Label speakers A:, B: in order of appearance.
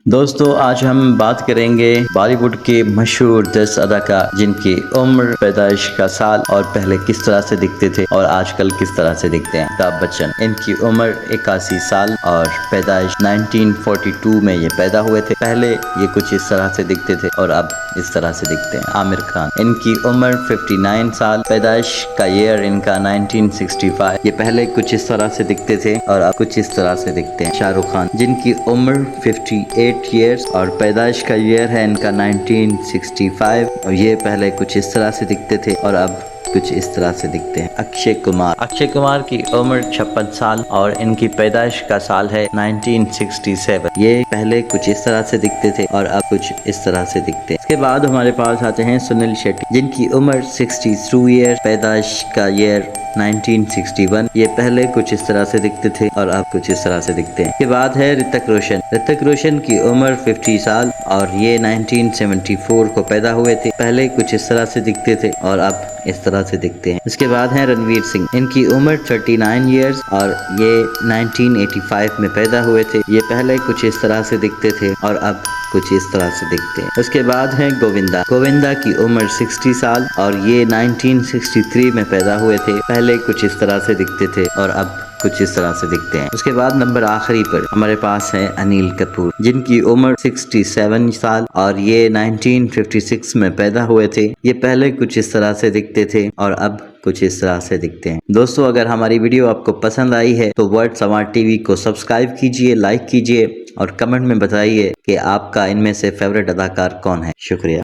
A: दोस्तों आज हम बात करेंगे बॉलीवुड के मशहूर 10 अदाकार जिनकी उम्र, पैदाइश का साल और पहले किस तरह से दिखते थे और आजकल किस तरह से दिखते हैं। अमिताभ बच्चन, इनकी उम्र 81 साल और पैदाइश 1942 में ये पैदा हुए थे। पहले ये कुछ इस तरह से दिखते थे और अब इस तरह से दिखते हैं। आमिर खान, इनकी उम्र 59 साल, पैदाइश का ईयर इनका 1965। ये पहले कुछ इस तरह से दिखते थे और अब कुछ इस तरह से दिखते हैं। शाहरुख खान, जिनकी उम्र 58 ईयर्स और पैदाइश का ईयर है इनका 1965 और ये पहले कुछ इस तरह से दिखते थे और अब कुछ इस तरह से दिखते हैं। अक्षय कुमार की उम्र 56 साल और इनकी पैदाइश का साल है 1967। ये पहले कुछ इस तरह से दिखते थे और अब कुछ इस तरह से दिखते हैं। इसके बाद हमारे पास आते हैं सुनील शेट्टी, जिनकी उम्र 62 ईयर, पैदाइश का ईयर 1961। ये पहले कुछ इस तरह से दिखते थे और अब कुछ इस तरह से दिखते हैं। इसके बाद है ऋतिक रोशन की उम्र 50 साल और ये 1974 को पैदा हुए थे। पहले कुछ इस तरह से दिखते थे और अब इस तरह से दिखते हैं। इसके बाद है रणवीर सिंह, इनकी उम्र 39 इयर्स और ये 1985 में पैदा हुए थे। ये पहले कुछ इस तरह से दिखते थे और अब कुछ इस तरह से दिखते हैं। उसके बाद है गोविंदा की उम्र 60 साल और ये 1963 में पैदा हुए थे। पहले कुछ इस तरह से दिखते थे और अब कुछ इस तरह से दिखते हैं। उसके बाद नंबर आखिरी पर हमारे पास है अनिल कपूर, जिनकी उम्र 67 साल और ये 1956 में पैदा हुए थे। ये पहले कुछ इस तरह से दिखते थे और अब कुछ इस तरह से दिखते हैं। दोस्तों अगर हमारी वीडियो आपको पसंद आई है तो वर्ल्ड स्मार्ट टीवी को सब्सक्राइब कीजिए, लाइक कीजिए और कमेंट में बताइए कि आपका इनमें से फेवरेट अदाकार कौन है। शुक्रिया।